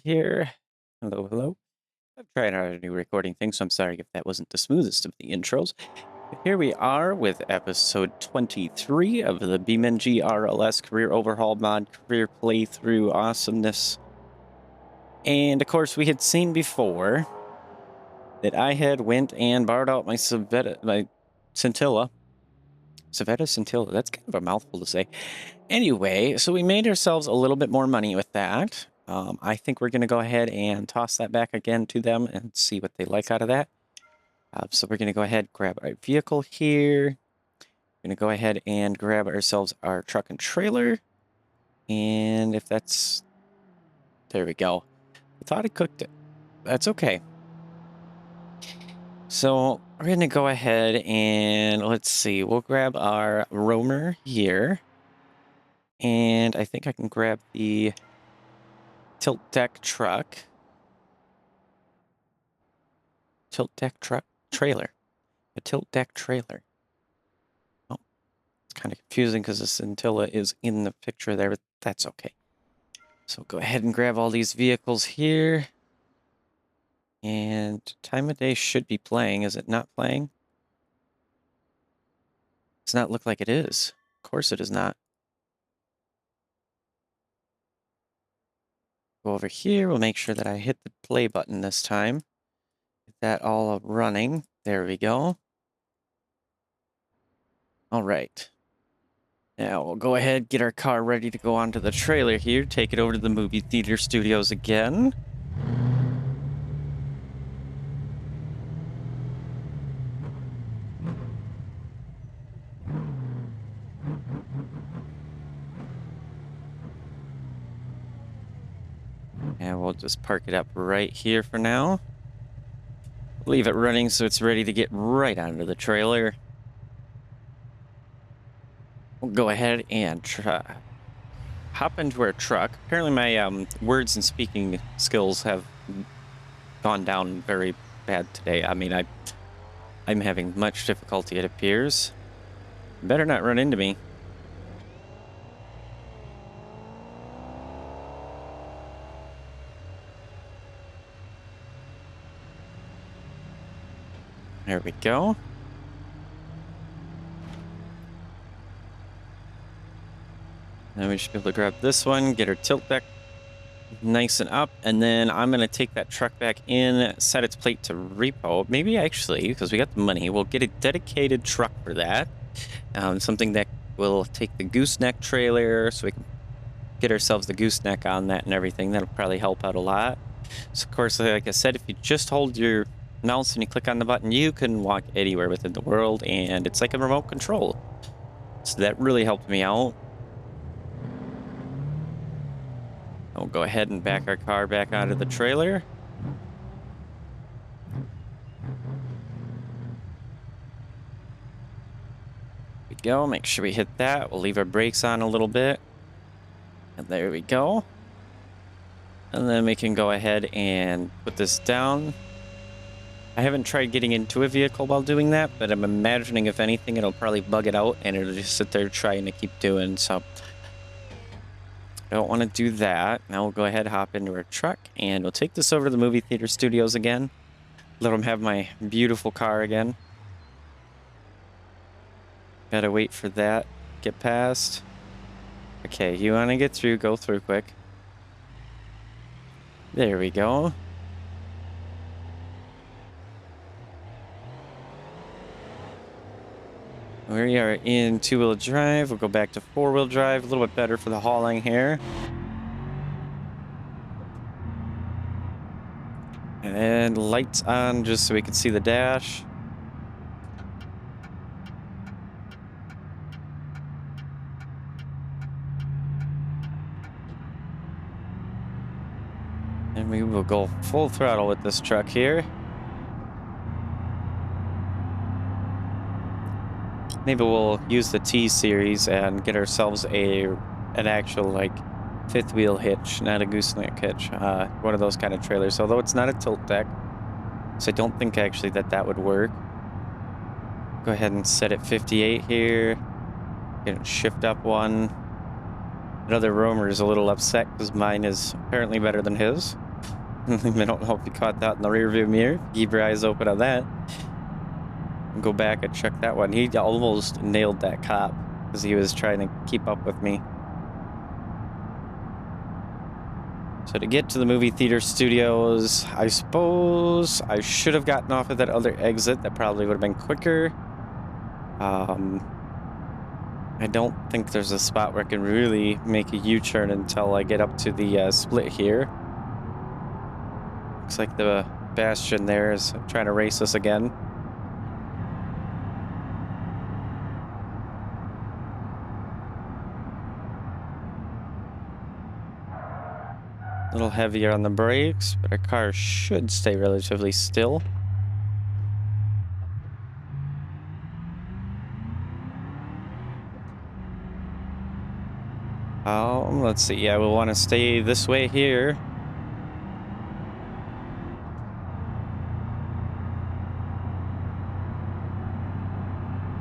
Here. Hello, hello. I'm trying out a new recording thing, so I'm sorry if that wasn't the smoothest of the intros. But here we are with episode 23 of the BeamNG RLS Career Overhaul mod career playthrough awesomeness. And of course, we had seen before that I had went and borrowed out my Scintilla. Scintilla, that's kind of a mouthful to say. Anyway, so we made ourselves a little bit more money with that. I think we're going to go ahead and toss that back again to them and see what they like out of that. So we're going to go ahead and grab our vehicle here. We're going to go ahead and grab ourselves our truck and trailer. And if that's... There we go. I thought I cooked it. That's okay. So we're going to go ahead and let's see. We'll grab our roamer here. And I think I can grab the tilt deck truck. Tilt deck truck trailer. A tilt deck trailer. Oh, it's kind of confusing because the Scintilla is in the picture there, but that's okay. So go ahead and grab all these vehicles here. And time of day should be playing. Is it not playing? Does not look like it is. Of course it is not. Go over here. We'll make sure that I hit the play button this time. Get that all up running. There we go. All right. Now we'll go ahead, get our car ready to go onto the trailer here, take it over to the movie theater studios again. And we'll just park it up right here for now. Leave it running so it's ready to get right onto the trailer. We'll go ahead and hop into our truck. Apparently my words and speaking skills have gone down very bad today. I mean, I'm having much difficulty, it appears. Better not run into me. There we go. Then we should be able to grab this one, get our tilt deck nice and up, and then I'm going to take that truck back in, set its plate to Repo. Maybe actually, because we got the money, we'll get a dedicated truck for that. Something that will take the gooseneck trailer, so we can get ourselves the gooseneck on that and everything. That'll probably help out a lot. So, of course, like I said, if you just hold your mouse and you click on the button, you can walk anywhere within the world, and it's like a remote control. So that really helped me out. We'll go ahead and back our car back onto the trailer. There we go. Make sure we hit that. We'll leave our brakes on a little bit. And there we go. And then we can go ahead and put this down. I haven't tried getting into a vehicle while doing that, but I'm imagining if anything, it'll probably bug it out and it'll just sit there trying to keep doing. So I don't want to do that. Now we'll go ahead and hop into our truck and we'll take this over to the movie theater studios again. Let them have my beautiful car again. Gotta wait for that. Get past. Okay, you want to get through, go through quick. There we go. We are in two-wheel drive. We'll go back to four-wheel drive. A little bit better for the hauling here. And lights on just so we can see the dash. And we will go full throttle with this truck here. Maybe we'll use the T series and get ourselves an actual like fifth wheel hitch, not a gooseneck hitch. One of those kind of trailers. Although it's not a tilt deck, so I don't think actually that would work. Go ahead and set it 58 here. Get it shift up one. Another roamer is a little upset because mine is apparently better than his. I don't know if you caught that in the rearview mirror. Keep your eyes open on that. Go back and check that one. He almost nailed that cop because he was trying to keep up with me. So to get to the movie theater studios, I suppose I should have gotten off of that other exit. That probably would have been quicker. I don't think there's a spot where I can really make a U-turn until I get up to the split here. Looks like the Bastion there is trying to race us again. A little heavier on the brakes, but our car should stay relatively still. Let's see. Yeah, we'll want to stay this way here.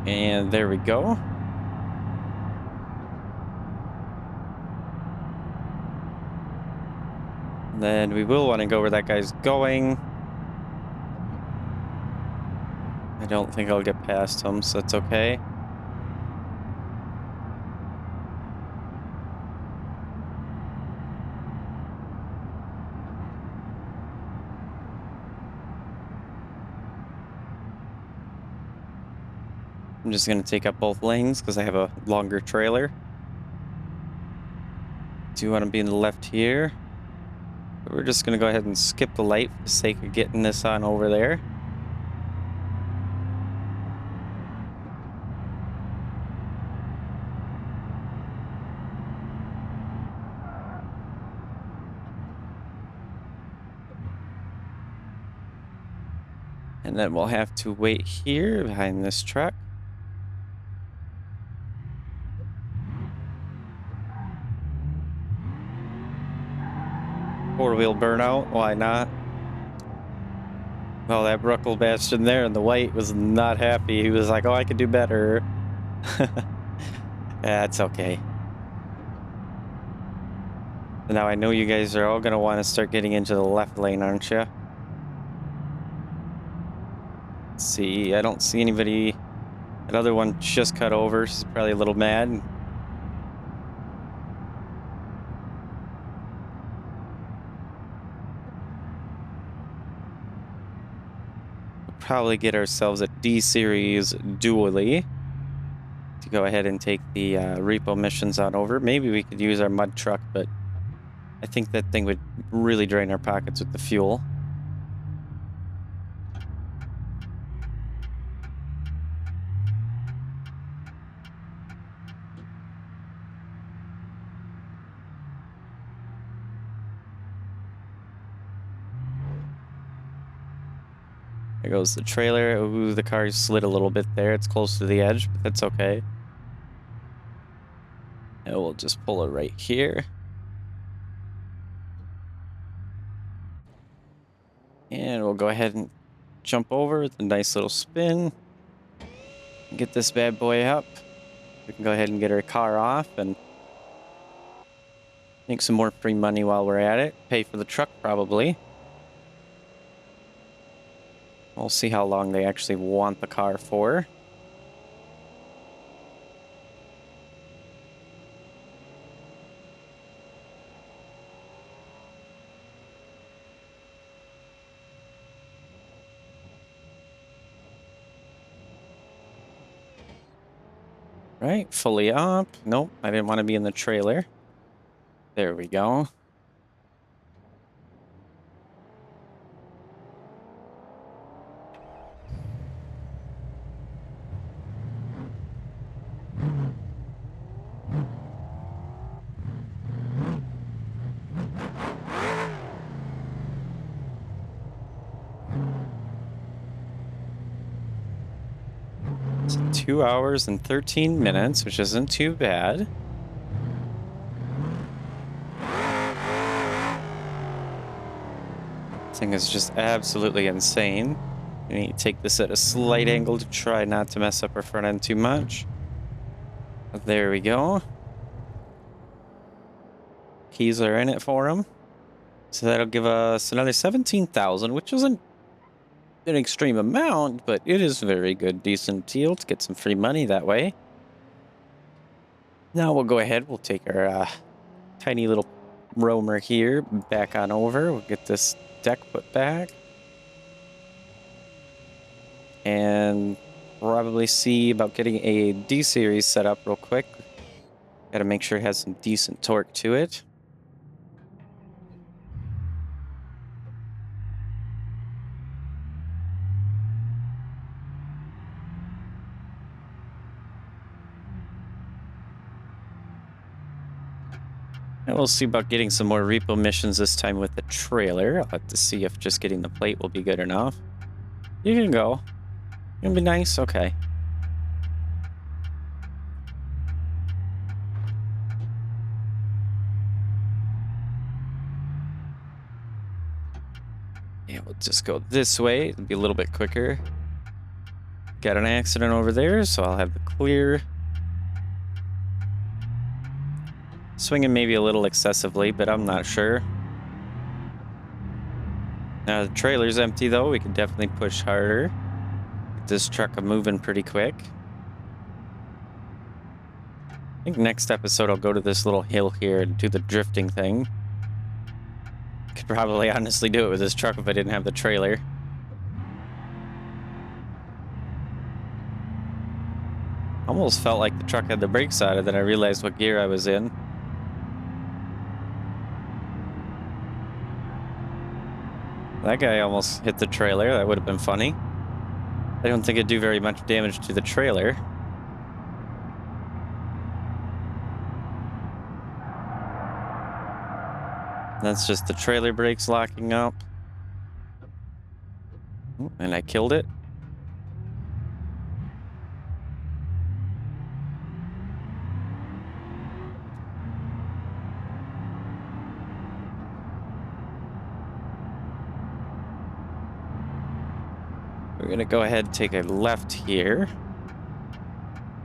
And there we go. Then we will want to go where that guy's going. I don't think I'll get past him, so that's okay. I'm just going to take up both lanes because I have a longer trailer. Do you want to be in the left here? We're just going to go ahead and skip the light for the sake of getting this on over there. And then we'll have to wait here behind this truck. Four-wheel burnout, why not? Well, that Bruckle Bastion there in the white was not happy. He was like, oh, I could do better. That's okay. Now I know you guys are all going to want to start getting into the left lane, aren't you? Let's see, I don't see anybody. That other one just cut over. She's probably a little mad. Probably get ourselves a D-Series dually to go ahead and take the repo missions on over. Maybe we could use our mud truck, but I think that thing would really drain our pockets with the fuel. There goes the trailer. Ooh, the car slid a little bit there. It's close to the edge, but that's okay. And we'll just pull it right here. And we'll go ahead and jump over with a nice little spin. Get this bad boy up. We can go ahead and get our car off and make some more free money while we're at it. Pay for the truck, probably. We'll see how long they actually want the car for. Right, fully up. Nope, I didn't want to be in the trailer. There we go. 2 hours and 13 minutes, which isn't too bad. This thing is just absolutely insane. We need to take this at a slight angle to try not to mess up our front end too much. But there we go. Keys are in it for him. So that'll give us another 17,000, which isn't an extreme amount, but it is very good, decent deal to get some free money that way. Now we'll go ahead, we'll take our tiny little roamer here back on over. We'll get this deck put back. And probably see about getting a D-series set up real quick. Got to make sure it has some decent torque to it. And we'll see about getting some more repo missions this time with the trailer. I'll have to see if just getting the plate will be good enough. You can go. It'll be nice? Okay. Yeah, we'll just go this way. It'll be a little bit quicker. Got an accident over there, so I'll have the clear. Swinging maybe a little excessively, but I'm not sure. Now the trailer's empty though. We can definitely push harder. Get this truck moving pretty quick. I think next episode I'll go to this little hill here and do the drifting thing. Could probably honestly do it with this truck if I didn't have the trailer. Almost felt like the truck had the brakes on it, then I realized what gear I was in. That guy almost hit the trailer. That would have been funny. I don't think it'd do very much damage to the trailer. That's just the trailer brakes locking up. Ooh, and I killed it. We're gonna go ahead and take a left here.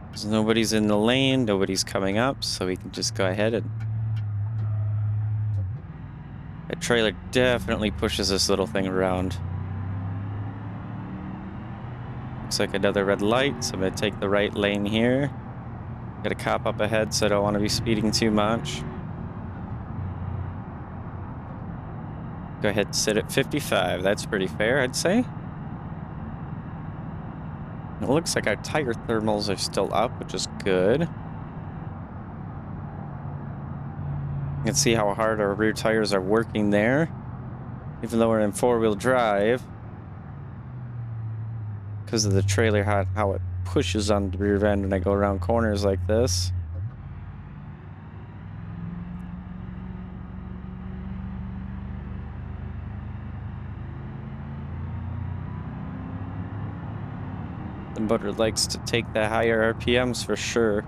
There's nobody's in the lane, nobody's coming up, so we can just go ahead and... That trailer definitely pushes this little thing around. Looks like another red light, so I'm gonna take the right lane here. Got a cop up ahead, so I don't want to be speeding too much. Go ahead and sit at 55. That's pretty fair, I'd say. It looks like our tire thermals are still up, which is good. You can see how hard our rear tires are working there, even though we're in four-wheel drive. Because of the trailer, how it pushes on the rear end when I go around corners like this. The motor likes to take the higher RPMs for sure.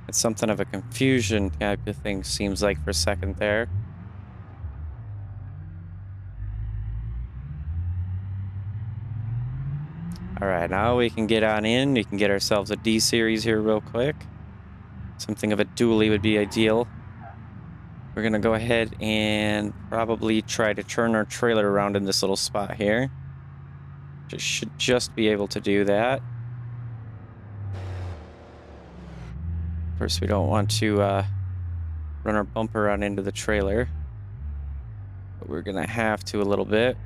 It's something of a confusion type of thing, seems like, for a second there. All right, now we can get on in. We can get ourselves a D-series here real quick. Something of a dually would be ideal. We're gonna go ahead and probably try to turn our trailer around in this little spot here. Should just be able to do that. Of course, we don't want to run our bumper on into the trailer, but we're gonna have to a little bit.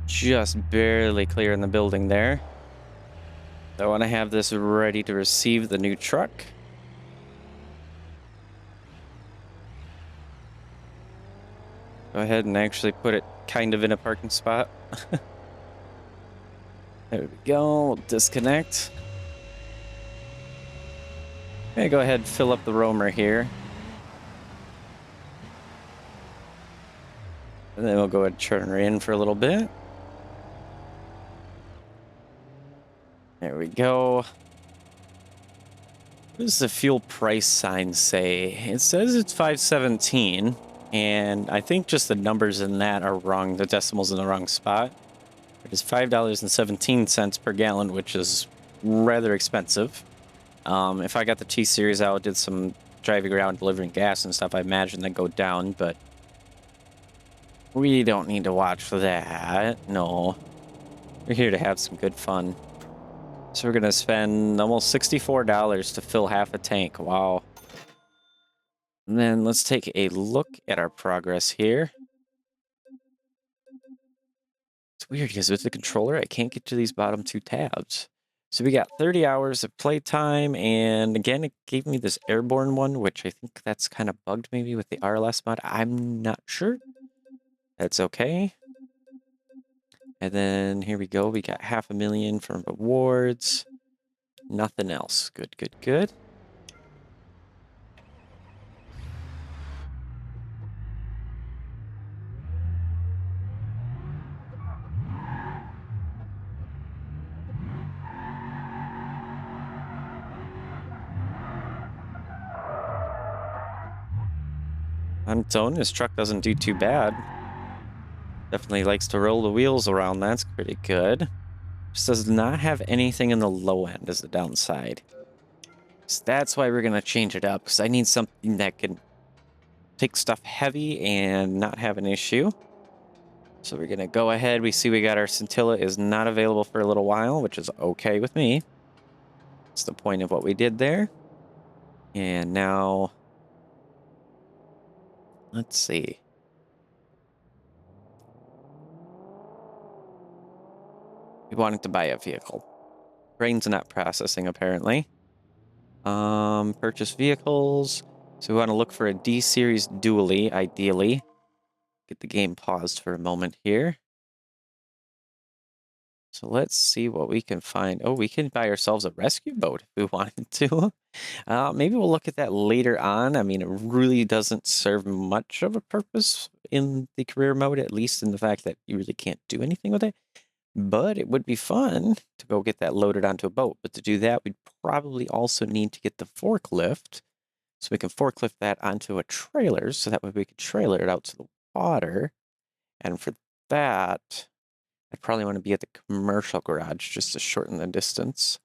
Just barely clearing the building there. I want to have this ready to receive the new truck. Go ahead and actually put it kind of in a parking spot. There we go. We'll disconnect. Okay, go ahead and fill up the roamer here. And then we'll go ahead and turn her in for a little bit. There we go. What does the fuel price sign say? It says it's 517, and I think just the numbers in that are wrong. The decimals in the wrong spot. It is $5.17 per gallon, which is rather expensive. If I got the T-Series out, did some driving around delivering gas and stuff, I imagine that'd go down, but we don't need to watch for that. No. We're here to have some good fun. So we're going to spend almost $64 to fill half a tank. Wow. And then let's take a look at our progress here. It's weird because with the controller, I can't get to these bottom two tabs. So we got 30 hours of playtime, and again, it gave me this airborne one, which I think that's kind of bugged maybe with the RLS mod. I'm not sure. That's okay. And then here we go. We got 500,000 from rewards. Nothing else. Good, good, good. On its own, this truck doesn't do too bad. Definitely likes to roll the wheels around. That's pretty good. Just does not have anything in the low end as the downside. So that's why we're going to change it up, because I need something that can take stuff heavy and not have an issue. So we're going to go ahead. We see we got our Scintilla is not available for a little while, which is okay with me. That's the point of what we did there. And now, let's see. We wanted to buy a vehicle. Brain's not processing, apparently. Purchase vehicles. So we want to look for a D-Series dually, ideally. Get the game paused for a moment here. So let's see what we can find. Oh, we can buy ourselves a rescue boat if we wanted to. Maybe we'll look at that later on. I mean, it really doesn't serve much of a purpose in the career mode, at least in the fact that you really can't do anything with it. But it would be fun to go get that loaded onto a boat. But to do that, we'd probably also need to get the forklift. So we can forklift that onto a trailer, so that way we could trailer it out to the water. And for that, I'd probably want to be at the commercial garage just to shorten the distance.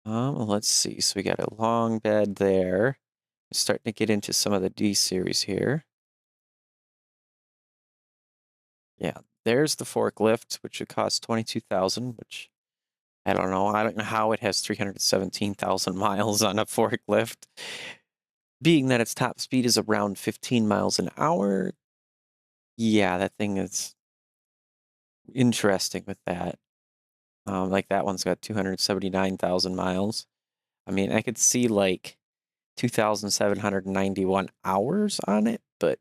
Let's see. So we got a long bed there. Starting to get into some of the D-Series here. Yeah, there's the forklift, which would cost $22,000, which I don't know. I don't know how it has 317,000 miles on a forklift. Being that its top speed is around 15 miles an hour, yeah, that thing is interesting with that. Like that one's got 279,000 miles. I mean, I could see like 2,791 hours on it, but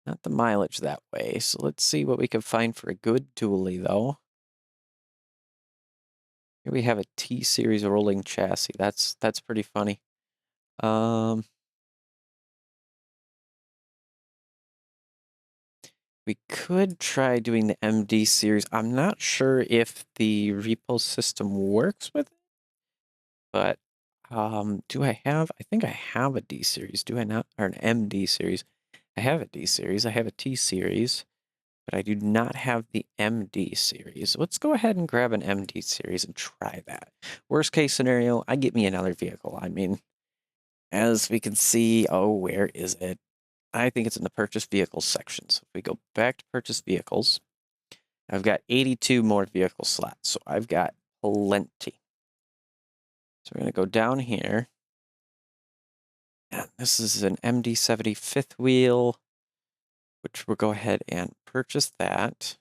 not the mileage that way. So let's see what we can find for a good dually, though. Here we have a T-Series rolling chassis. That's pretty funny. We could try doing the MD series. I'm not sure if the repo system works with it, but do I have? I think I have a D series. Do I not? Or an MD series? I have a D series. I have a T series, but I do not have the MD series. Let's go ahead and grab an MD series and try that. Worst case scenario, I get me another vehicle. I mean, as we can see, oh, where is it? I think it's in the purchase vehicles section. So if we go back to purchase vehicles, I've got 82 more vehicle slots. So I've got plenty. So we're going to go down here. And this is an MD70 fifth wheel, which we'll go ahead and purchase that.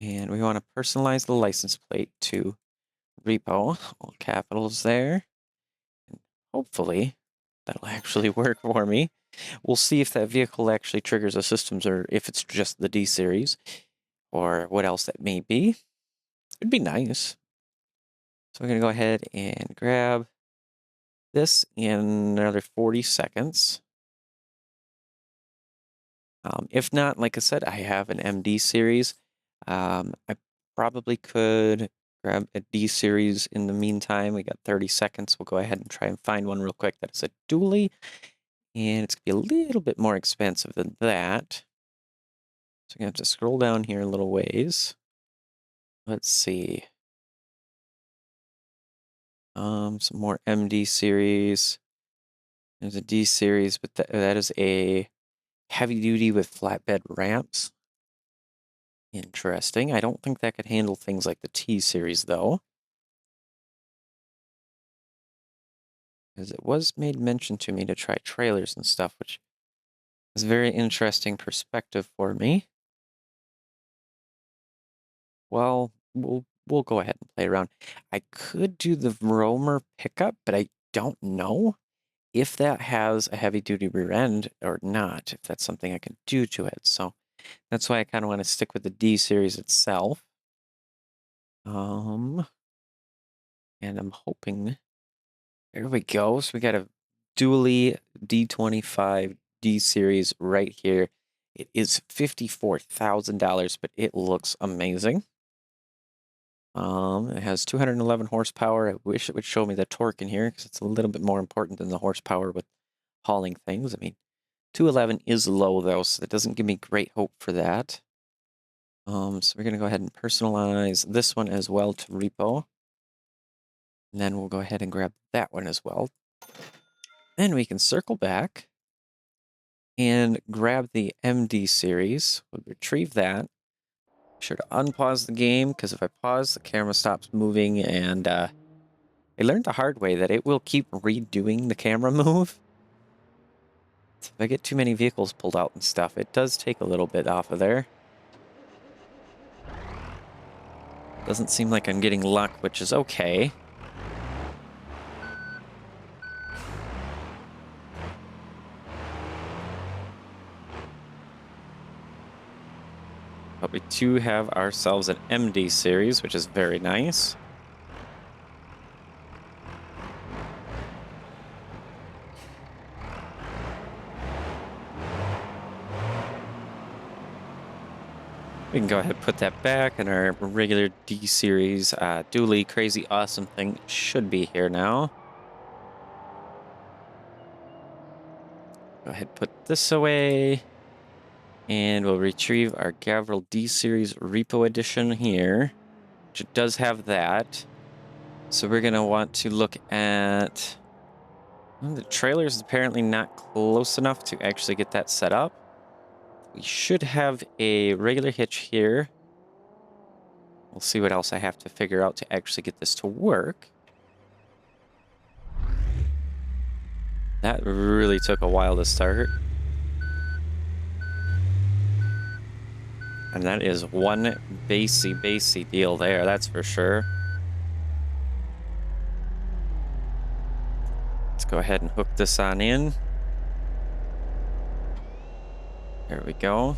And we want to personalize the license plate to Repo, all capitals there. And hopefully that'll actually work for me. We'll see if that vehicle actually triggers the systems or if it's just the D series or what else that may be. It'd be nice. So we're going to go ahead and grab this in another 40 seconds. If not, like I said, I have an MD series. I probably could grab a D series in the meantime. We got 30 seconds. We'll go ahead and try and find one real quick that is a dually. And it's going to be a little bit more expensive than that. So I'm going to have to scroll down here a little ways. Let's see. Some more MD series. There's a D series, but that is a heavy duty with flatbed ramps. Interesting. I don't think that could handle things like the T series, though. Because it was made mention to me to try trailers and stuff, which is a very interesting perspective for me. Well, we'll go ahead and play around. I could do the Roamer pickup, but I don't know if that has a heavy-duty rear end or not, if that's something I can do to it. So that's why I kind of want to stick with the D series itself. And I'm hoping... There we go. So we got a dually D25 D series right here. It is $54,000, but it looks amazing. It has 211 horsepower. I wish it would show me the torque in here because it's a little bit more important than the horsepower with hauling things. I mean, 211 is low though, so that doesn't give me great hope for that. So we're going to go ahead and personalize this one as well to Repo. And then we'll go ahead and grab that one as well. Then we can circle back and grab the MD series. We'll retrieve that. Be sure to unpause the game, because if I pause, the camera stops moving, and I learned the hard way that it will keep redoing the camera move. So if I get too many vehicles pulled out and stuff, it does take a little bit off of there. Doesn't seem like I'm getting luck, which is okay. But we do have ourselves an MD series, which is very nice. We can go ahead and put that back, and our regular D series dually crazy awesome thing should be here now. Go ahead and put this away. And we'll retrieve our Gavril D series Repo edition here, which it does have that. So we're going to want to look at... Well, the trailer is apparently not close enough to actually get that set up. We should have a regular hitch here. We'll see what else I have to figure out to actually get this to work. That really took a while to start. And that is one bassy deal there, that's for sure. Let's go ahead and hook this on in. There we go.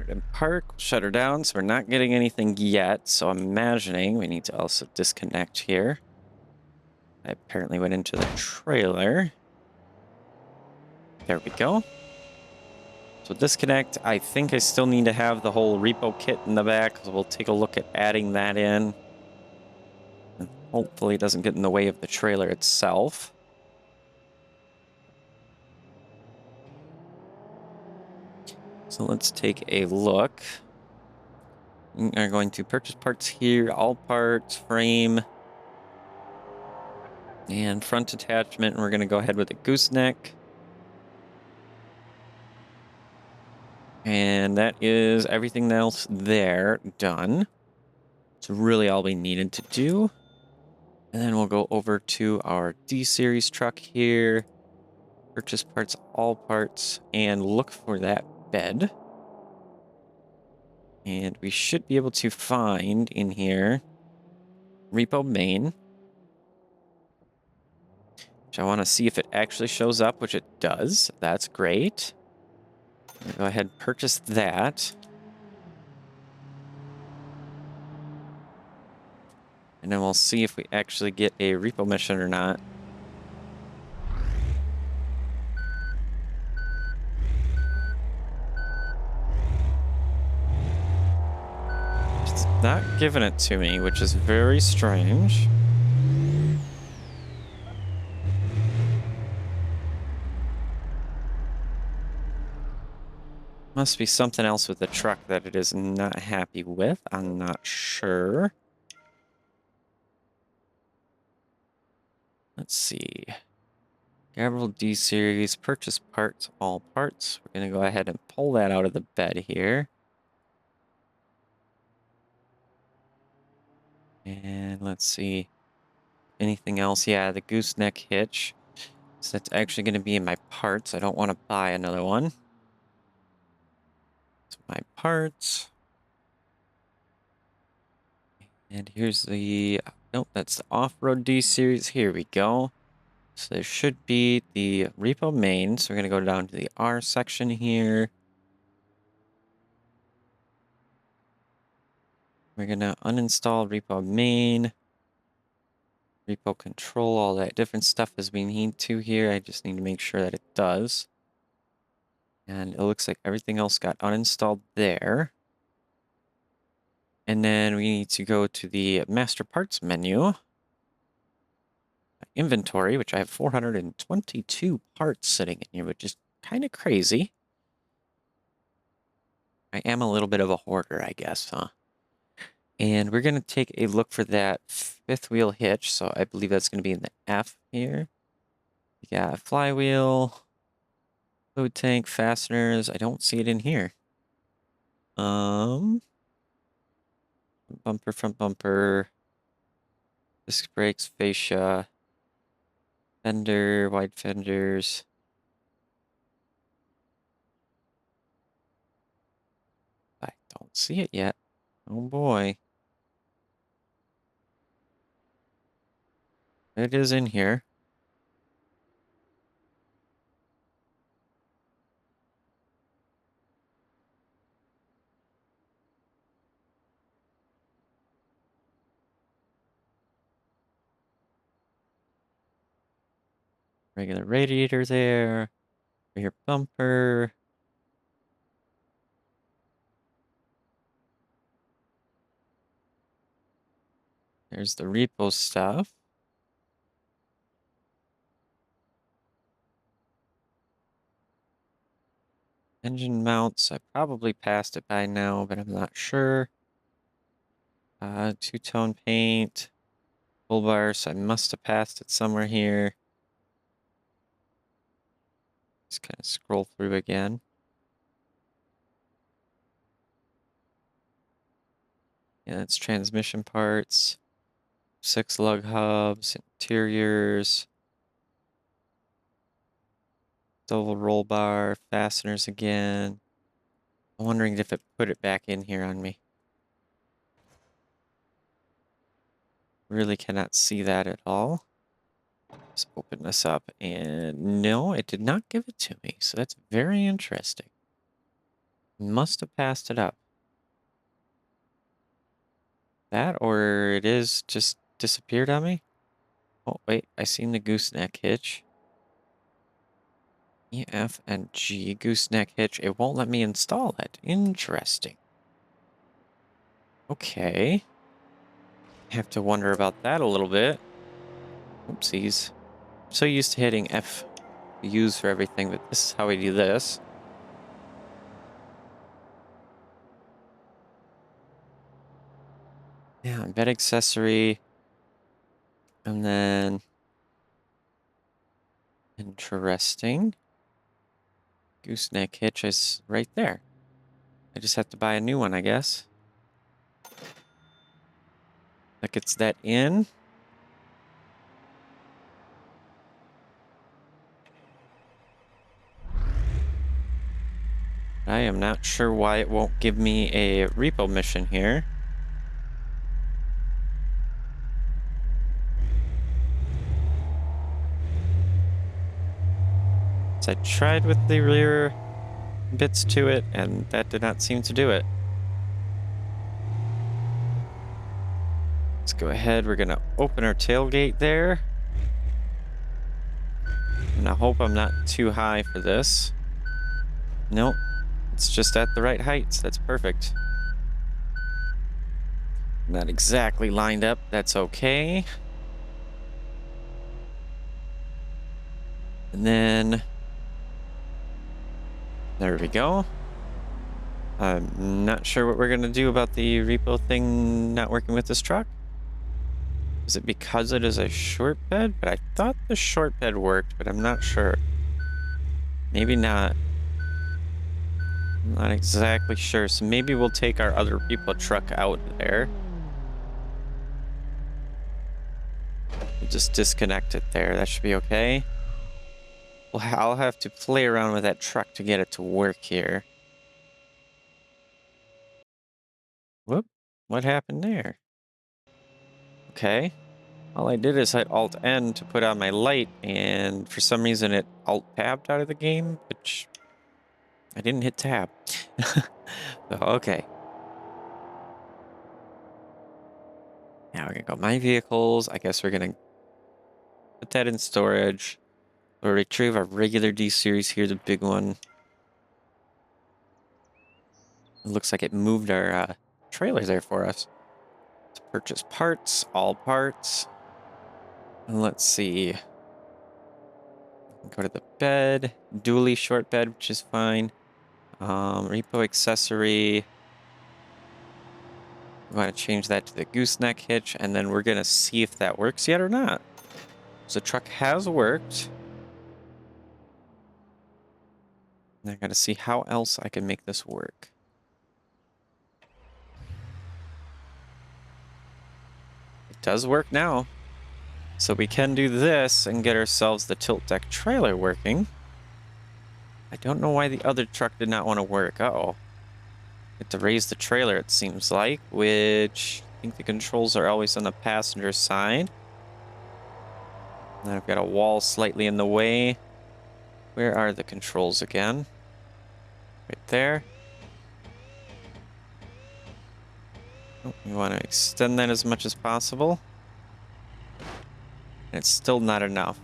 And park, shut her down, so we're not getting anything yet. So I'm imagining we need to also disconnect here. I apparently went into the trailer. There we go. So disconnect. I think I still need to have the whole repo kit in the back, so we'll take a look at adding that in. And hopefully it doesn't get in the way of the trailer itself. So let's take a look. We are going to purchase parts here, all parts, frame, and front attachment. And we're going to go ahead with a gooseneck. And that is everything else there done. It's really all we needed to do. And then we'll go over to our D-Series truck here. Purchase parts, all parts, and look for that bed. And we should be able to find in here Repo main. Which I want to see if it actually shows up, which it does. That's great. Go ahead and purchase that. And then we'll see if we actually get a repo mission or not. It's not giving it to me, which is very strange. Must be something else with the truck that it is not happy with. I'm not sure. Let's see. Gabriel D series, purchase parts, all parts. We're going to go ahead and pull that out of the bed here. And let's see. Anything else? Yeah, the gooseneck hitch. So that's actually going to be in my parts. I don't want to buy another one. It's my parts. And here's the... Nope, that's the off-road D series. Here we go. So there should be the repo main. So we're going to go down to the R section here. We're going to uninstall repo main. Repo control, all that different stuff as we need to here. I just need to make sure that it does. And it looks like everything else got uninstalled there. And then we need to go to the master parts menu. Inventory, which I have 422 parts sitting in here, which is kind of crazy. I am a little bit of a hoarder, I guess, huh? And we're going to take a look for that fifth wheel hitch. So I believe that's going to be in the F here. Yeah, flywheel, fluid tank, fasteners. I don't see it in here. Bumper, front bumper, disc brakes, fascia, fender, wide fenders. I don't see it yet. Oh boy. It is in here. Regular radiator there. Rear bumper. There's the repo stuff. Engine mounts. I probably passed it by now, but I'm not sure. Two-tone paint. Bull bars. I must have passed it somewhere here. Just kind of scroll through again. Yeah, that's transmission parts. 6 lug hubs, interiors. Double roll bar, fasteners again. I'm wondering if it put it back in here on me. Really cannot see that at all. Let's open this up, and no, it did not give it to me, so that's very interesting. Must have passed it up. That, or it is just disappeared on me? Oh, wait, I seen the gooseneck hitch. E, F, and G, gooseneck hitch. It won't let me install it. Interesting. Okay. Have to wonder about that a little bit. Oopsies. I'm so used to hitting F use for everything, but this is how we do this. Yeah, bed accessory. And then... Interesting. Gooseneck hitch is right there. I just have to buy a new one, I guess. Like it's that in. I am not sure why it won't give me a repo mission here. So I tried with the rear bits to it, and that did not seem to do it. Let's go ahead. We're going to open our tailgate there. And I hope I'm not too high for this. Nope. It's just at the right heights. That's perfect. Not exactly lined up. That's okay. And then... there we go. I'm not sure what we're going to do about the repo thing not working with this truck. Is it because it is a short bed? But I thought the short bed worked, but I'm not sure. Maybe not. I'm not exactly sure. So maybe we'll take our other repo truck out there. We'll just disconnect it there. That should be okay. Well, I'll have to play around with that truck to get it to work here. Whoop. What happened there? Okay. All I did is hit Alt-N to put on my light, and for some reason it Alt-tabbed out of the game, which I didn't hit tab. So, okay. Now we're gonna go My Vehicles. I guess we're gonna put that in storage. We'll retrieve our regular D series here, the big one. It looks like it moved our trailer there for us. Let's purchase parts, all parts. And let's see. Go to the bed, dually short bed, which is fine. Repo accessory. We want to change that to the gooseneck hitch, and then we're going to see if that works yet or not. So the truck has worked. And I got to see how else I can make this work. It does work now. So we can do this and get ourselves the tilt deck trailer working. I don't know why the other truck did not want to work. Uh-oh. Get to raise the trailer, it seems like, which I think the controls are always on the passenger side. And then I've got a wall slightly in the way. Where are the controls again? Right there. Oh, we want to extend that as much as possible. And it's still not enough.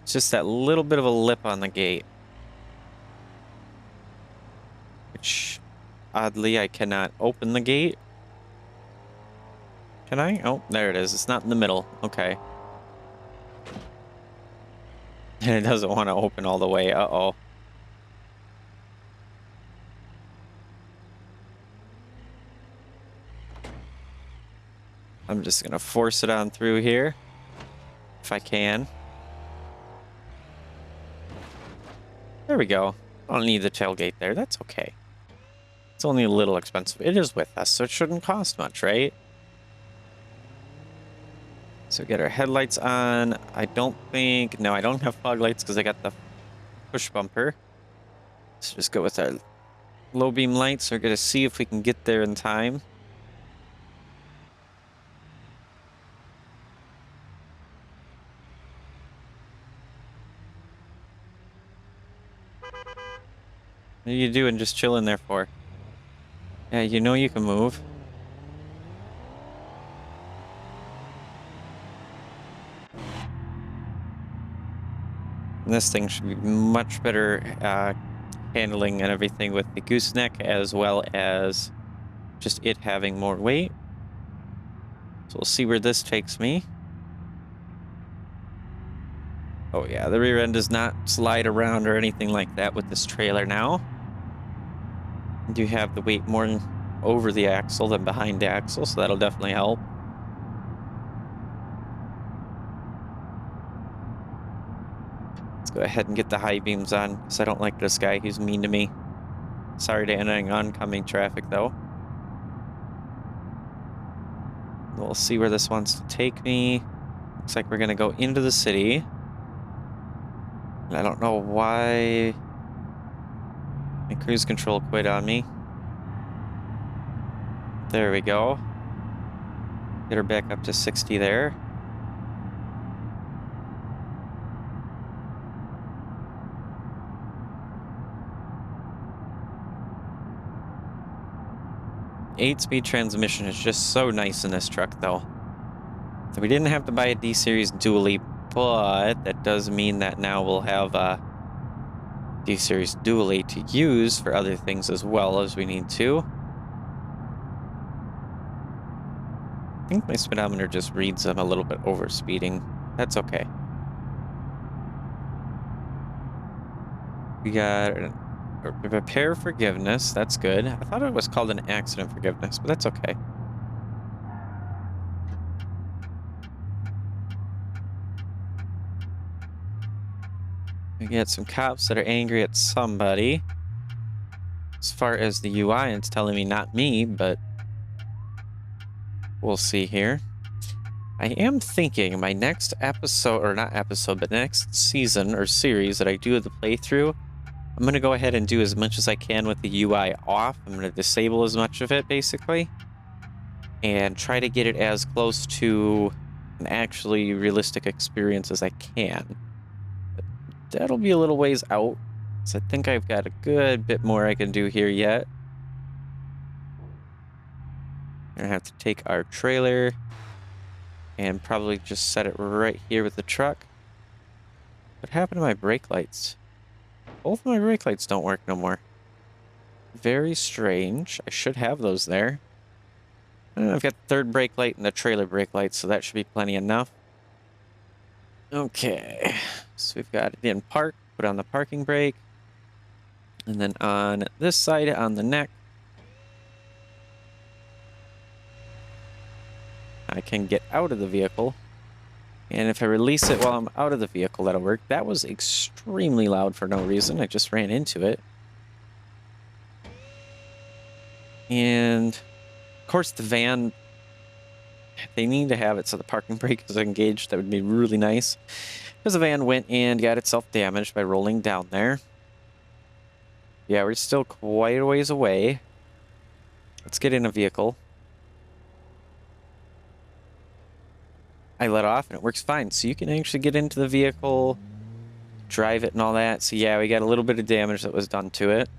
It's just that little bit of a lip on the gate. Which, oddly, I cannot open the gate. Can I? Oh, there it is. It's not in the middle. Okay. And it doesn't want to open all the way. Uh-oh. I'm just going to force it on through here. If I can. There we go. I don't need the tailgate there. That's okay. It's only a little expensive. It is with us, so it shouldn't cost much, right? So get our headlights on. I don't think... no, I don't have fog lights because I got the push bumper. So just go with our low beam lights. We're going to see if we can get there in time. What are you doing just chilling there for? Yeah, you know you can move. And this thing should be much better handling and everything with the gooseneck, as well as just it having more weight. So we'll see where this takes me. Oh yeah, the rear end does not slide around or anything like that with this trailer now. You do have the weight more over the axle than behind the axle, so that'll definitely help. Let's go ahead and get the high beams on, because I don't like this guy. He's mean to me. Sorry to any oncoming traffic, though. We'll see where this wants to take me. Looks like we're going to go into the city. I don't know why My cruise control quit on me. There we go. Get her back up to 60 there. Eight-speed transmission is just so nice in this truck, though. So we didn't have to buy a D-Series dually, but that does mean that now we'll have a D-Series dually to use for other things as well as we need to. I think my speedometer just reads I'm a little bit overspeeding. That's okay. We got repair forgiveness. That's good. I thought it was called an accident forgiveness, but that's okay. We get some cops that are angry at somebody. As far as the UI, it's telling me not me, but we'll see here. I am thinking my next episode, or not episode, but next season or series that I do the playthrough, I'm going to go ahead and do as much as I can with the UI off. I'm going to disable as much of it, basically, and try to get it as close to an actually realistic experience as I can. But that'll be a little ways out, so I think I've got a good bit more I can do here yet. I'm going to have to take our trailer and probably just set it right here with the truck. What happened to my brake lights? Both of my brake lights don't work no more. Very strange. I should have those there. I've got the third brake light and the trailer brake light, so that should be plenty enough. Okay, so we've got it in park, put on the parking brake. And then on this side, on the neck, I can get out of the vehicle. And if I release it while I'm out of the vehicle, that'll work. That was extremely loud for no reason. I just ran into it. And, of course, the van, they need to have it so the parking brake is engaged. That would be really nice. Because the van went and got itself damaged by rolling down there. Yeah, we're still quite a ways away. Let's get in a vehicle. I let off and it works fine. So you can actually get into the vehicle, drive it and all that. So yeah, we got a little bit of damage that was done to it.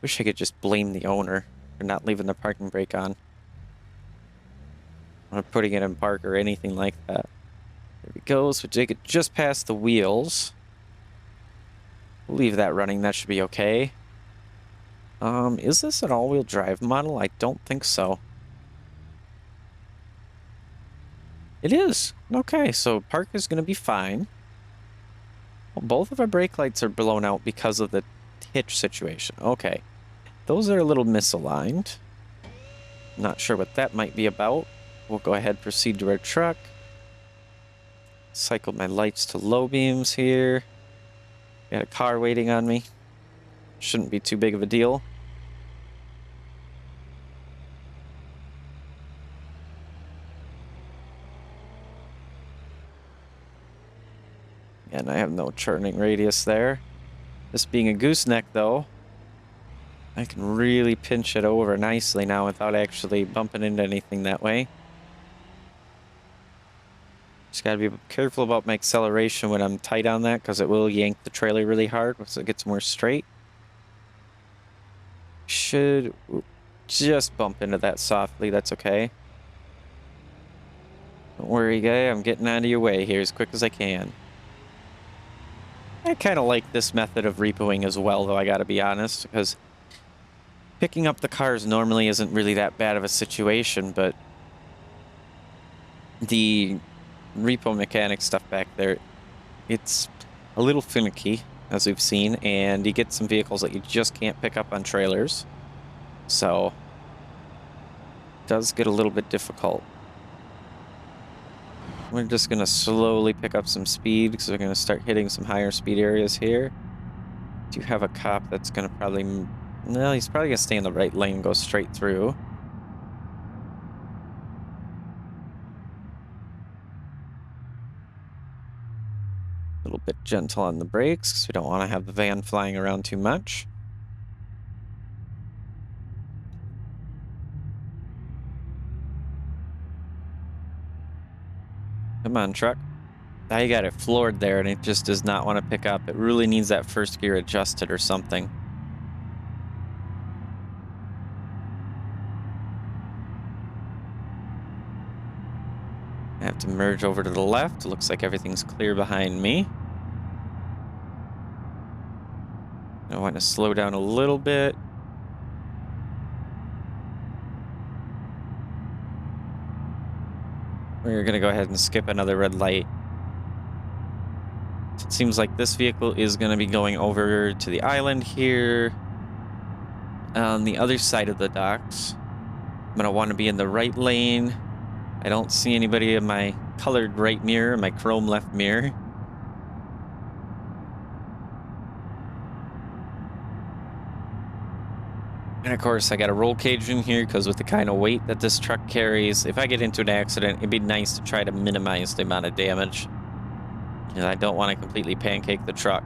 Wish I could just blame the owner for not leaving the parking brake on. Or putting it in park or anything like that. There we go. So take it just past the wheels. We'll leave that running. That should be okay. Is this an all-wheel drive model? I don't think so. It is. Okay, so park is going to be fine. Well, both of our brake lights are blown out because of the hitch situation. Okay. Those are a little misaligned. Not sure what that might be about. We'll go ahead and proceed to our truck. Cycle my lights to low beams here. Got a car waiting on me. Shouldn't be too big of a deal. And I have no turning radius there. This being a gooseneck, though, I can really pinch it over nicely now without actually bumping into anything that way. Just gotta be careful about my acceleration when I'm tight on that, because it will yank the trailer really hard once it gets more straight. Should just bump into that softly, that's okay. Don't worry, guy, I'm getting out of your way here as quick as I can. I kind of like this method of repoing as well, though, I gotta be honest, because picking up the cars normally isn't really that bad of a situation, but the repo mechanic stuff back there, it's a little finicky, as we've seen, and you get some vehicles that you just can't pick up on trailers, so it does get a little bit difficult. We're just going to slowly pick up some speed because we're going to start hitting some higher speed areas here. Do have a cop that's going to probably... No, he's probably going to stay in the right lane and go straight through. A little bit gentle on the brakes because we don't want to have the van flying around too much. Come on, truck. I got it floored there, and it just does not want to pick up. It really needs that first gear adjusted or something. I have to merge over to the left. It looks like everything's clear behind me. I want to slow down a little bit. We're going to go ahead and skip another red light. It seems like this vehicle is going to be going over to the island here on the other side of the docks. I'm going to want to be in the right lane. I don't see anybody in my colored right mirror, my chrome left mirror. And of course, I got a roll cage in here because with the kind of weight that this truck carries, if I get into an accident, it'd be nice to try to minimize the amount of damage. And I don't want to completely pancake the truck.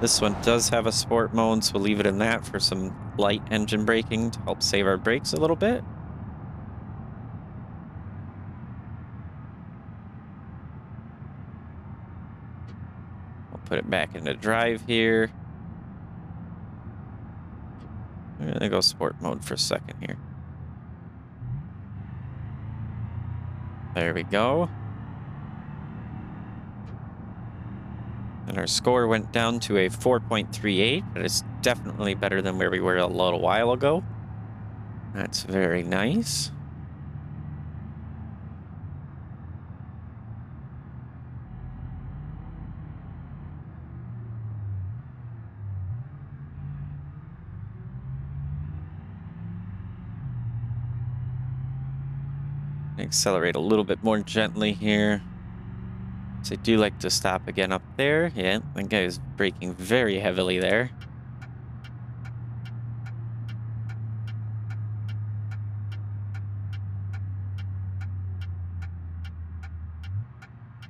This one does have a sport mode, so we'll leave it in that for some light engine braking to help save our brakes a little bit. We'll put it back into drive here. I'm gonna go sport mode for a second here. There we go. And our score went down to a 4.38, but it's definitely better than where we were a little while ago. That's very nice. Accelerate a little bit more gently here. So I do like to stop again up there. Yeah, that guy is braking very heavily there.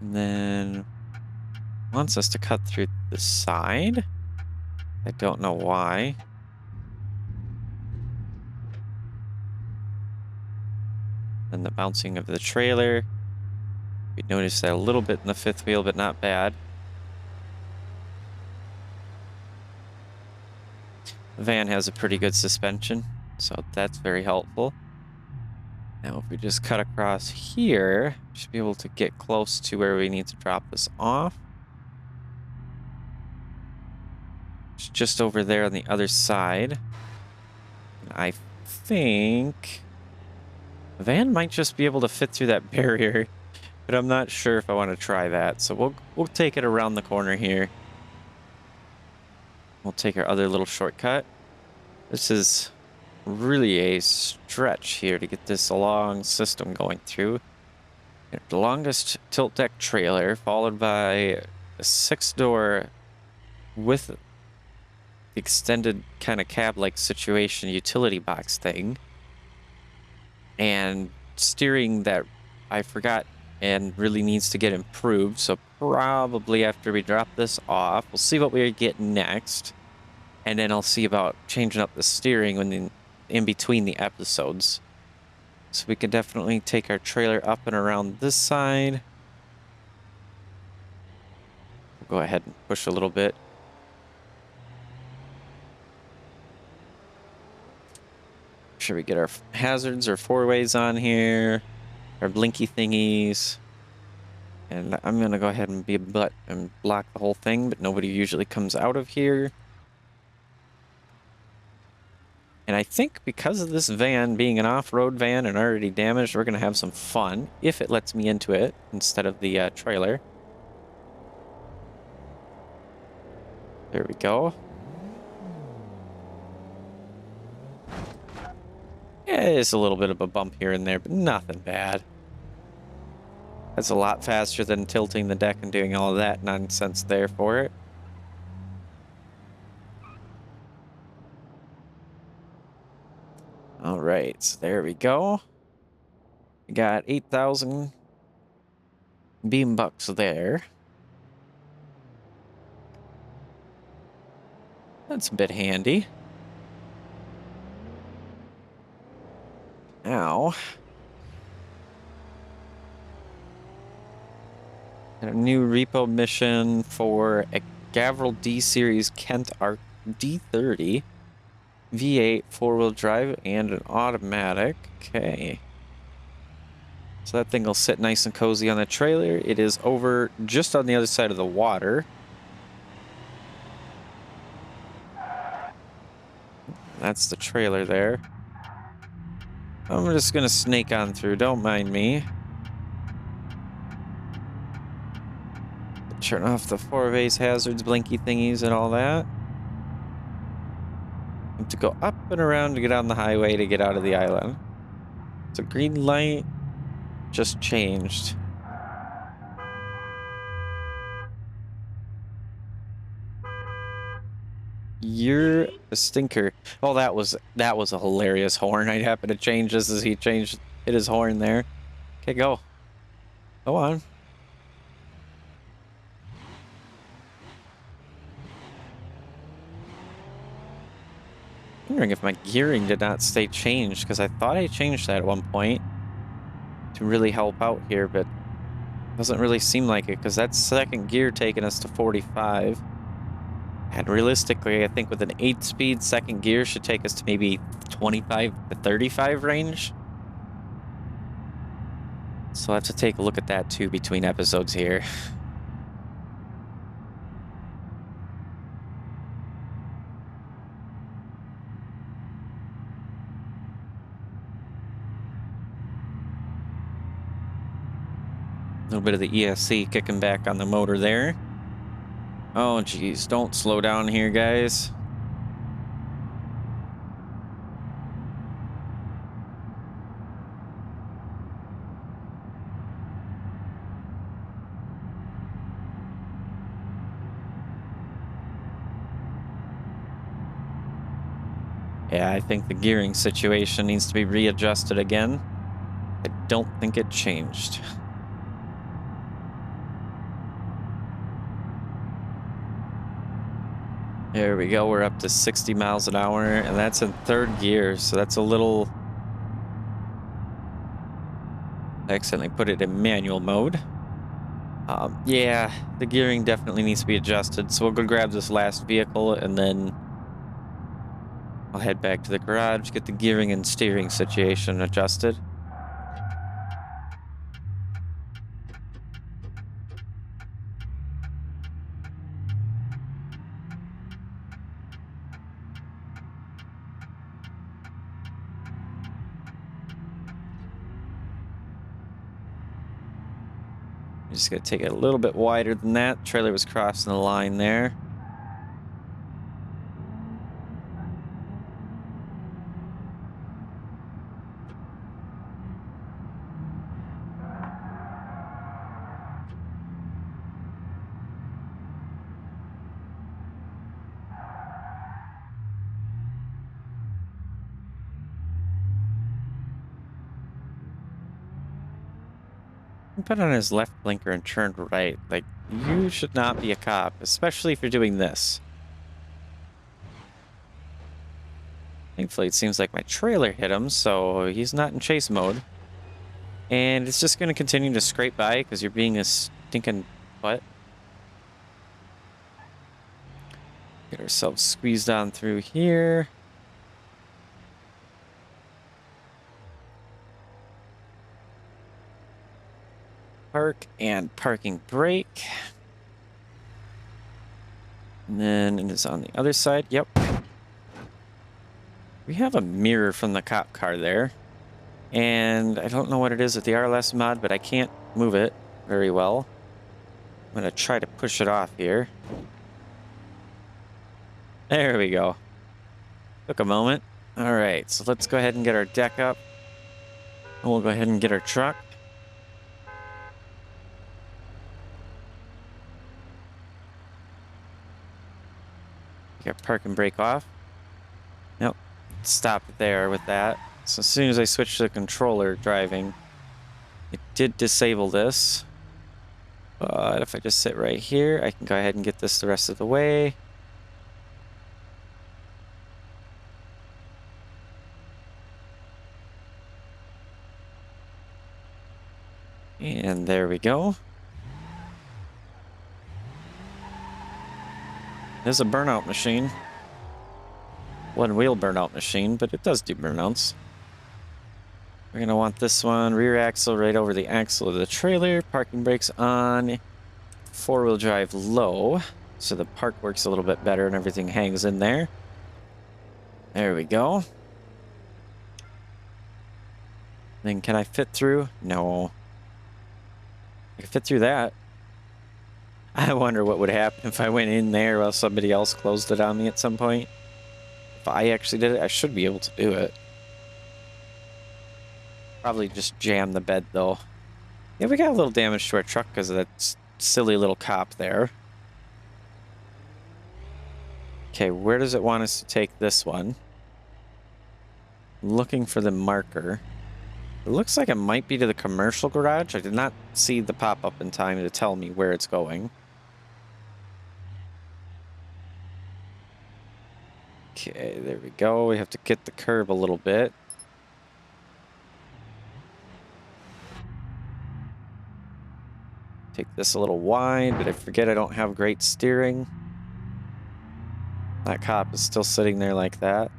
And then wants us to cut through the side. I don't know why. And the bouncing of the trailer. We noticed that a little bit in the fifth wheel, but not bad. The van has a pretty good suspension, so that's very helpful. Now, if we just cut across here, we should be able to get close to where we need to drop this off. It's just over there on the other side. And I think the van might just be able to fit through that barrier, but I'm not sure if I want to try that. So we'll take it around the corner here. We'll take our other little shortcut. This is really a stretch here to get this long system going through. The longest tilt deck trailer, followed by a 6-door with the extended kind of cab-like situation utility box thing, and steering that I forgot and really needs to get improved. So probably after we drop this off, we'll see what we get next, and then I'll see about changing up the steering when in between the episodes. So we can definitely take our trailer up and around this side. We'll go ahead and push a little bit. Make sure we get our hazards or four-ways on here, our blinky thingies. And I'm going to go ahead and be a butt and block the whole thing, but nobody usually comes out of here. And I think because of this van being an off-road van and already damaged, we're going to have some fun if it lets me into it instead of the trailer. There we go. Yeah, it's a little bit of a bump here and there, but nothing bad. That's a lot faster than tilting the deck and doing all of that nonsense there for it. All right, so there we go. We got 8,000 beam bucks there. That's a bit handy. Now, got a new repo mission for a Gavril D Series Kent Arc D30, V8 four-wheel drive, and an automatic. Okay. So that thing will sit nice and cozy on the trailer. It is over just on the other side of the water. That's the trailer there. I'm just gonna snake on through, don't mind me. Turn off the four-phase hazards, blinky thingies, and all that. And to go up and around to get on the highway to get out of the island. So green light just changed. You're a stinker. Oh, that was a hilarious horn. I happened to change this as he hit his horn there. Okay, go. Go on. I'm wondering if my gearing did not stay changed, because I thought I changed that at one point to really help out here, but it doesn't really seem like it, because that's second gear taking us to 45. And realistically, I think with an 8-speed second gear should take us to maybe 25 to 35 range. So I'll have to take a look at that too between episodes here. A little bit of the ESC kicking back on the motor there. Oh, geez. Don't slow down here, guys. Yeah, I think the gearing situation needs to be readjusted again. I don't think it changed. There we go. We're up to 60 miles an hour, and that's in third gear, so that's a little... I accidentally put it in manual mode. Yeah, the gearing definitely needs to be adjusted, so we'll go grab this last vehicle, and then I'll head back to the garage, get the gearing and steering situation adjusted. I'm just going to take it a little bit wider than that. Trailer was crossing the line there. Put on his left blinker and turned right. Like, you should not be a cop, especially if you're doing this. Thankfully, it seems like my trailer hit him, so he's not in chase mode. And it's just going to continue to scrape by because you're being a stinking butt. Get ourselves squeezed on through here. Park and parking brake. And then it is on the other side. Yep. We have a mirror from the cop car there. And I don't know what it is with the RLS mod, but I can't move it very well. I'm going to try to push it off here. There we go. Took a moment. All right, so let's go ahead and get our deck up. And we'll go ahead and get our truck. Get park and brake off. Nope. Stop there with that. So as soon as I switch to the controller driving, it did disable this. But if I just sit right here, I can go ahead and get this the rest of the way. And there we go. This is a burnout machine. One wheel burnout machine, but it does do burnouts. We're gonna want this one, rear axle right over the axle of the trailer, parking brakes on, 4-wheel drive low, so the park works a little bit better and everything hangs in there. There we go. Then can I fit through? No. I can fit through that. I wonder what would happen if I went in there while somebody else closed it on me at some point. If I actually did it, I should be able to do it. Probably just jam the bed, though. Yeah, we got a little damage to our truck because of that silly little cop there. Okay, where does it want us to take this one? Looking for the marker. It looks like it might be to the commercial garage. I did not see the pop-up in time to tell me where it's going. Okay, there we go. We have to get the curb a little bit. Take this a little wide, but I forget I don't have great steering. That cop is still sitting there like that.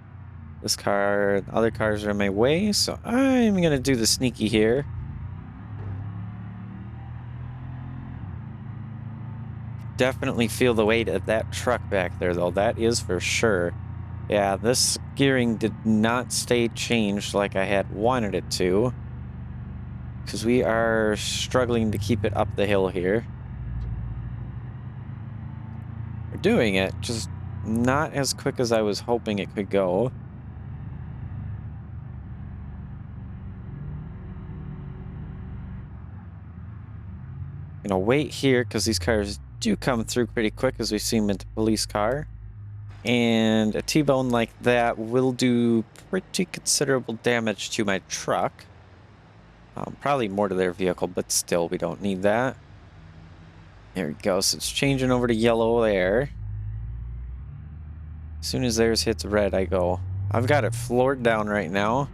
This car, other cars are in my way, so I'm going to do the sneaky here. Definitely feel the weight of that truck back there, though. That is for sure. Yeah, this gearing did not stay changed like I had wanted it to, because we are struggling to keep it up the hill here. We're doing it, just not as quick as I was hoping it could go. Gonna wait here because these cars do come through pretty quick as we see them at the police car. And a T-bone like that will do pretty considerable damage to my truck. Probably more to their vehicle, but still, we don't need that. There we go. So it's changing over to yellow there. As soon as theirs hits red, I go. I've got it floored down right now.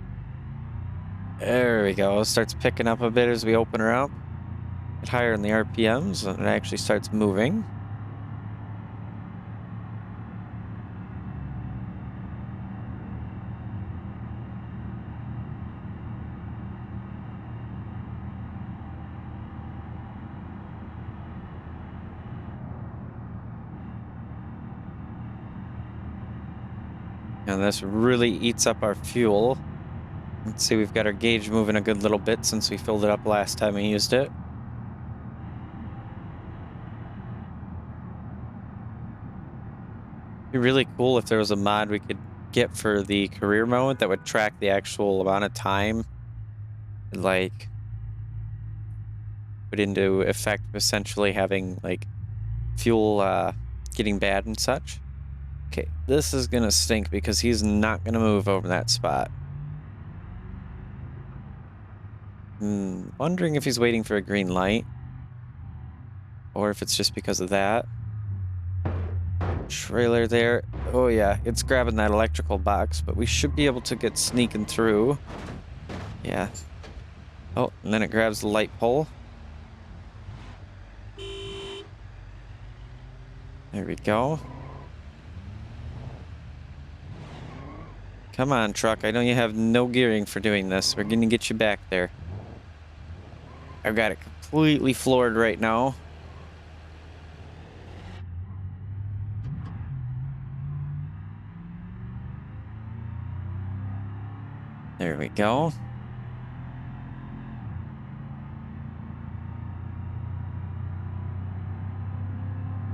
There we go. It starts picking up a bit as we open her up. Get higher in the RPMs, and it actually starts moving. And this really eats up our fuel. Let's see, we've got our gauge moving a good little bit since we filled it up last time we used it. It'd be really cool if there was a mod we could get for the career mode that would track the actual amount of time, like, put into effect essentially having, like, fuel getting bad and such. Okay, this is gonna stink because he's not gonna move over that spot. Wondering if he's waiting for a green light. Or if it's just because of that. Trailer there. Oh yeah, it's grabbing that electrical box, but we should be able to get sneaking through. Yeah. Oh, and then it grabs the light pole. There we go. Come on, truck. I know you have no gearing for doing this. We're gonna get you back there. I've got it completely floored right now. There we go.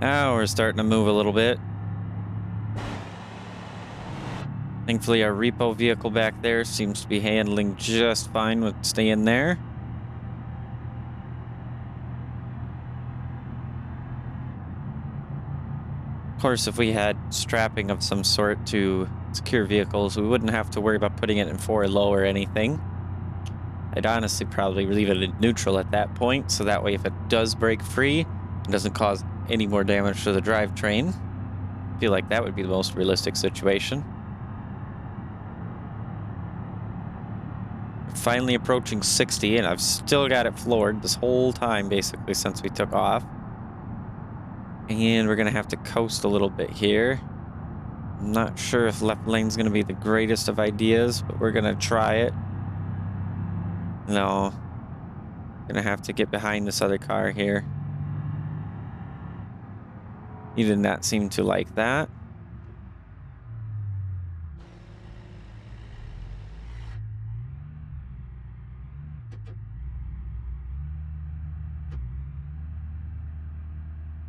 Now we're starting to move a little bit. Thankfully, our repo vehicle back there seems to be handling just fine with staying there. Of course, if we had strapping of some sort to secure vehicles, we wouldn't have to worry about putting it in 4 low or anything. I'd honestly probably leave it in neutral at that point, so that way if it does break free, it doesn't cause any more damage to the drivetrain. I feel like that would be the most realistic situation. Finally approaching 60, and I've still got it floored this whole time, basically, since we took off. And we're going to have to coast a little bit here. I'm not sure if left lane's going to be the greatest of ideas, but we're going to try it. No. Going to have to get behind this other car here. He did not seem to like that.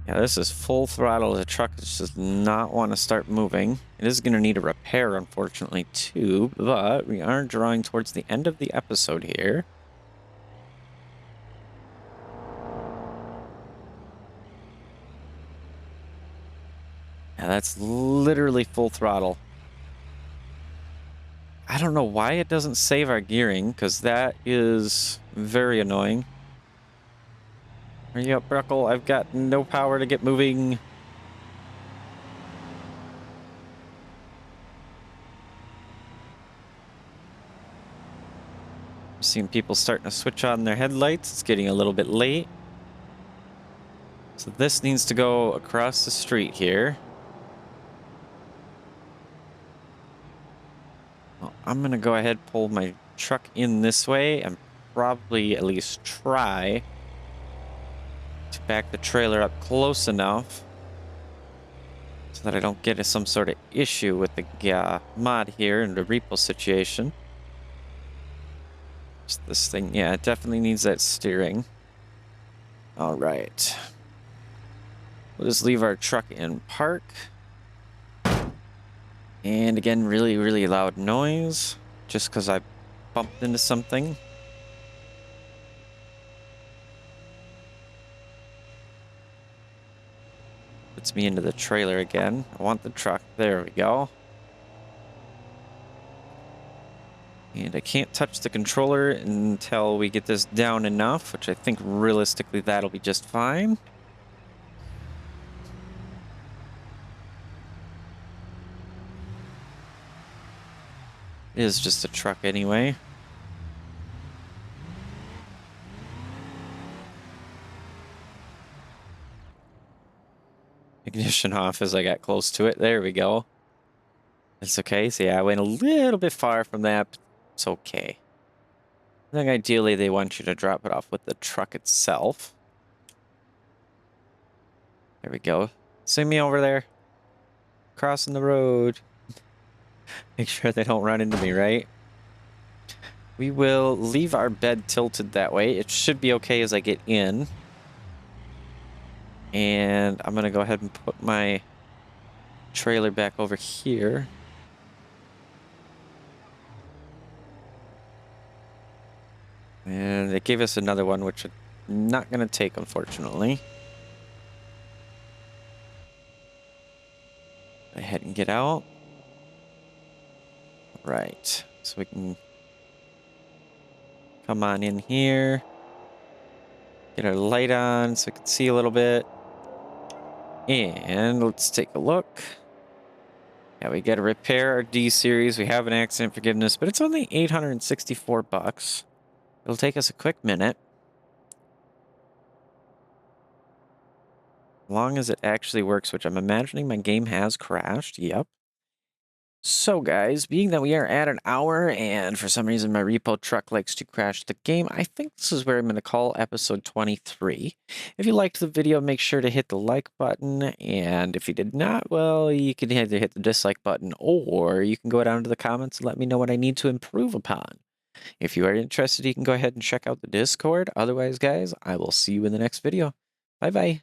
Yeah, this is full throttle. The truck does not want to start moving. It is going to need a repair, unfortunately, too, but we are drawing towards the end of the episode here. Yeah, that's literally full throttle. I don't know why it doesn't save our gearing, because that is very annoying. Hurry up, Bruckle. I've got no power to get moving. I'm seeing people starting to switch on their headlights. It's getting a little bit late. So this needs to go across the street here. Well, I'm going to go ahead and pull my truck in this way and probably at least try to back the trailer up close enough so that I don't get some sort of issue with the mod here in the repo situation. Just this thing, yeah, it definitely needs that steering. All right. We'll just leave our truck in park. And again, really, really loud noise just because I bumped into something. Puts me into the trailer again. I want the truck. There we go. And I can't touch the controller until we get this down enough, which I think realistically that'll be just fine. It is just a truck anyway. Ignition off as I got close to it. There we go. It's okay. So yeah, I went a little bit far from that, but it's okay. I think ideally they want you to drop it off with the truck itself. There we go. See me over there. Crossing the road. Make sure they don't run into me, right? We will leave our bed tilted that way. It should be okay as I get in. And I'm going to go ahead and put my trailer back over here. And they gave us another one, which I'm not going to take, unfortunately. Go ahead and get out. Right. So we can come on in here. Get our light on so we can see a little bit. And let's take a look. Yeah, we got to repair our D series. We have an accident forgiveness, but it's only 864 bucks. It'll take us a quick minute. As long as it actually works, which I'm imagining my game has crashed. Yep. So guys, being that we are at an hour and for some reason my repo truck likes to crash the game, I think this is where I'm going to call episode 23. If you liked the video, make sure to hit the like button, and if you did not, well, you can either hit the dislike button or you can go down to the comments and let me know what I need to improve upon. If you are interested, you can go ahead and check out the Discord. Otherwise, guys, I will see you in the next video. Bye-bye.